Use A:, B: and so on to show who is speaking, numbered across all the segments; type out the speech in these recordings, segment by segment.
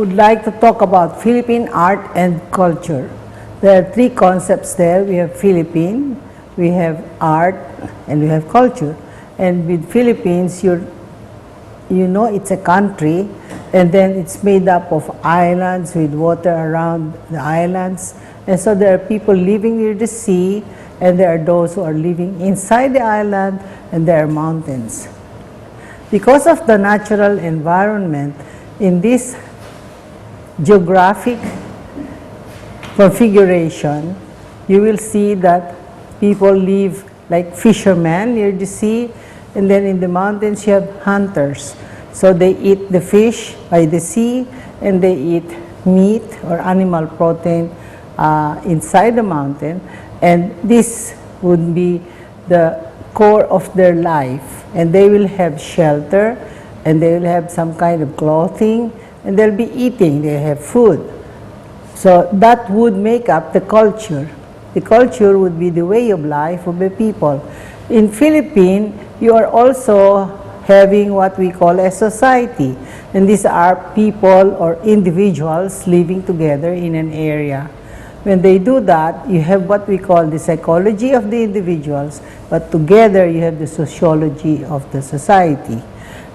A: would like to talk about Philippine art and culture. There are three concepts there. We have Philippine, we have art, and we have culture. And with Philippines, you know it's a country, and then it's made up of islands with water around the islands. And so there are people living near the sea, and there are those who are living inside the island, and there are mountains. Because of the natural environment in this geographic configuration, you will see that people live like fishermen near the sea, and then in the mountains you have hunters. So they eat the fish by the sea, and they eat meat or animal protein inside the mountain, and this would be the core of their life, and they will have shelter, and they will have some kind of clothing, and they'll be eating, they have food. So that would make up the culture. The culture would be the way of life of the people. In Philippines, you are also having what we call a society, and these are people or individuals living together in an area. When they do that, you have what we call the psychology of the individuals, but together you have the sociology of the society.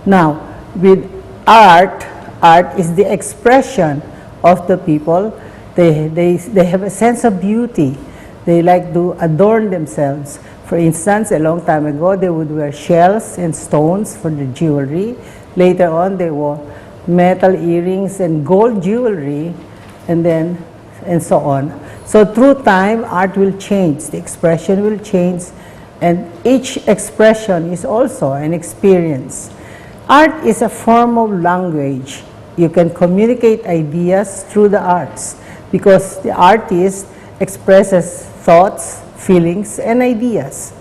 A: Now, with art, art is the expression of the people. They have a sense of beauty. They like to adorn themselves. For instance, a long time ago, they would wear shells and stones for the jewelry. Later on, they wore metal earrings and gold jewelry, and so on. So through time, art will change, the expression will change, and each expression is also an experience. Art is a form of language. You can communicate ideas through the arts because the artist expresses thoughts, feelings, and ideas.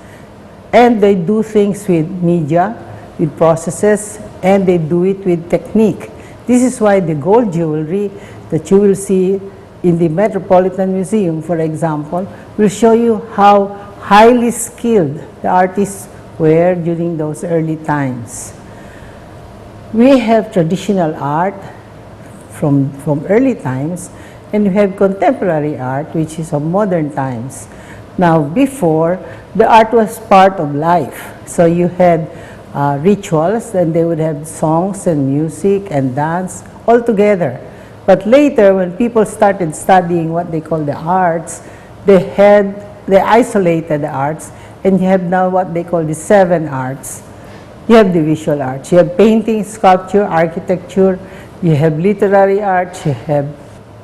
A: And they do things with media, with processes, and they do it with technique. This is why the gold jewelry that you will see in the Metropolitan Museum, for example, will show you how highly skilled the artists were during those early times. We have traditional art from early times, and we have contemporary art, which is of modern times. Now, before, the art was part of life. So you had rituals, and they would have songs and music and dance all together. But later, when people started studying what they call the arts, they isolated the arts, and you have now what they call the 7 arts. You have the visual arts. You have painting, sculpture, architecture. You have literary arts. You have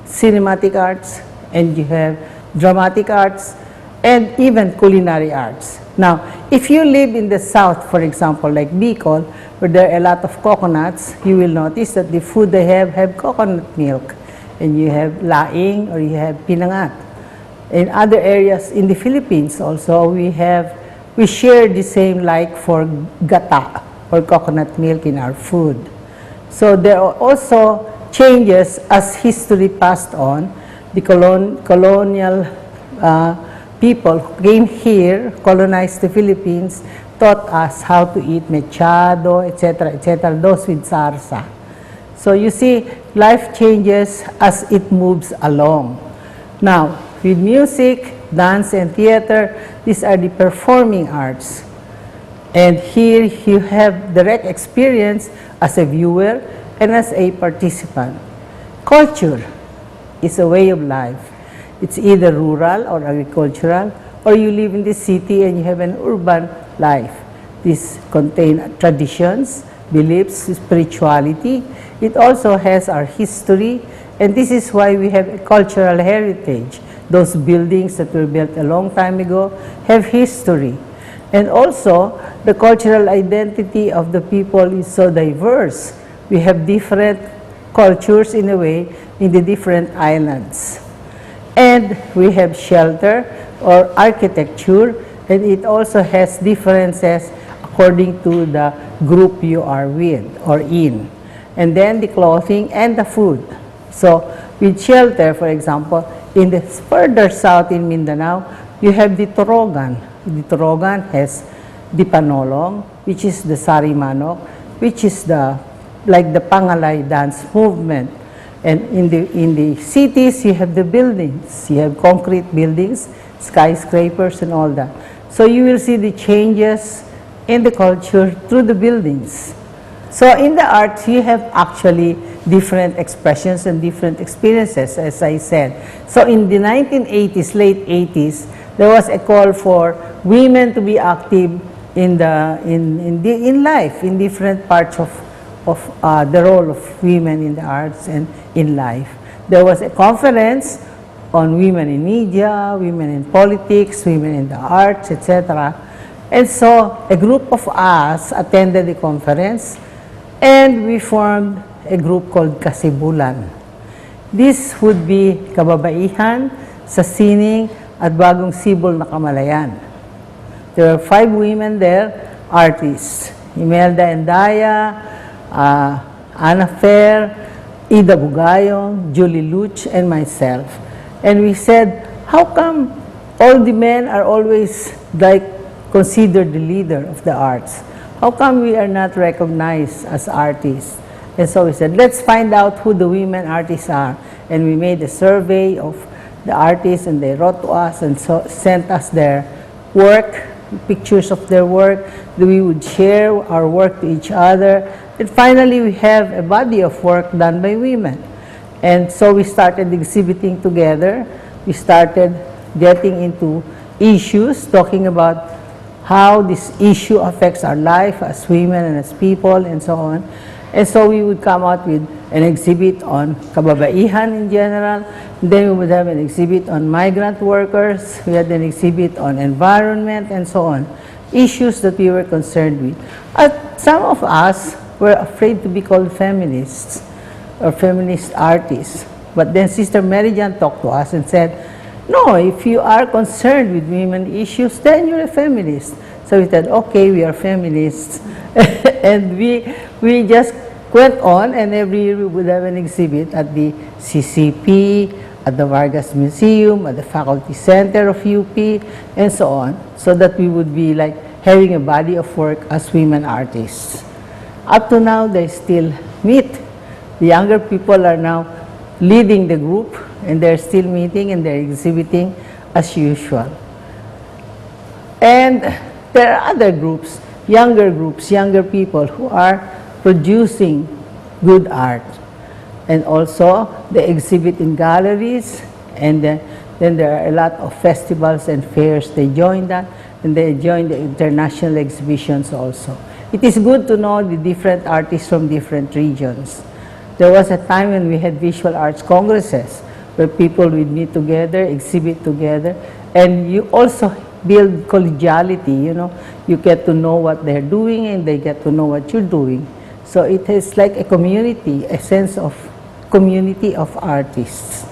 A: cinematic arts, and you have dramatic arts, and even culinary arts. Now, if you live in the south, for example, like Bicol, where there are a lot of coconuts, you will notice that the food they have coconut milk, and you have laing or you have pinangat. In other areas in the Philippines also, we share the same like for gata or coconut milk in our food. So there are also changes as history passed on. The colonial people who came here, colonized the Philippines, taught us how to eat mechado, etc., those with sarsa. So you see, life changes as it moves along. Now, with music, dance, and theater, these are the performing arts. And here you have direct experience as a viewer and as a participant. Culture is a way of life. It's either rural or agricultural, or you live in the city and you have an urban life. These contain traditions, beliefs, spirituality. It also has our history, and this is why we have a cultural heritage. Those buildings that were built a long time ago have history. And also, the cultural identity of the people is so diverse. We have different cultures in a way in the different islands. And we have shelter or architecture, and it also has differences according to the group you are with or in. And then the clothing and the food. So with shelter, for example, in the further south in Mindanao, you have the Torogan. The Torogan has the Panolong, which is the Sari Manok, which is like the Pangalay dance movement. And in the cities, you have the buildings. You have concrete buildings, skyscrapers, and all that. So you will see the changes in the culture through the buildings. So in the arts, you have actually different expressions and different experiences, as I said. So in the 1980s, late 80s, there was a call for women to be active in life, in different parts of the role of women in the arts and in life. There was a conference on women in media, women in politics, women in the arts, etc. And so a group of us attended the conference, and we formed a group called Kasibulan. This would be kababaihan sa sining at bagong sibol na kamalayan. There were 5 women there, artists. Imelda Endaya, Anna Fair, Ida Bugayong, Julie Luch, and myself. And we said, how come all the men are always considered the leader of the arts? How come we are not recognized as artists? And so we said, let's find out who the women artists are. And we made a survey of the artists, and they wrote to us and sent us their work, pictures of their work. We would share our work to each other. And finally, we have a body of work done by women. And so we started exhibiting together. We started getting into issues, talking about how this issue affects our life as women and as people and so on. And so we would come out with an exhibit on kababaihan in general. Then we would have an exhibit on migrant workers. We had an exhibit on environment and so on. Issues that we were concerned with. Some of us were afraid to be called feminists or feminist artists. But then Sister Mary Jan talked to us and said, no, if you are concerned with women issues, then you're a feminist. So we said, okay, we are feminists. And we just went on, and every year we would have an exhibit at the CCP, at the Vargas Museum, at the Faculty Center of UP, and so on, so that we would be like having a body of work as women artists. Up to now, they still meet. The younger people are now leading the group, and they're still meeting and they're exhibiting as usual. And there are other groups, younger people who are producing good art. And also, they exhibit in galleries, and then there are a lot of festivals and fairs. They join that, and they join the international exhibitions also. It is good to know the different artists from different regions. There was a time when we had visual arts congresses where people would meet together, exhibit together, and you also build collegiality, you know. You get to know what they're doing, and they get to know what you're doing. So it is like a community, a sense of community of artists.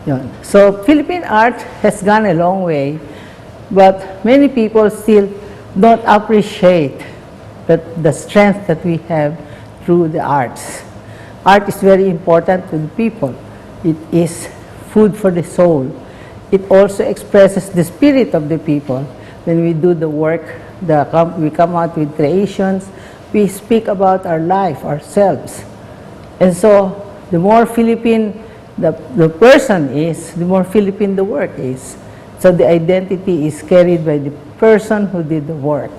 A: Yun. So Philippine art has gone a long way, but many people still don't appreciate the strength that we have through the arts. Art is very important to the people. It is food for the soul. It also expresses the spirit of the people. When we do the work, we come out with creations, we speak about our life, ourselves. And so the more Philippine the person is, the more Philippine the work is. So the identity is carried by the person who did the work.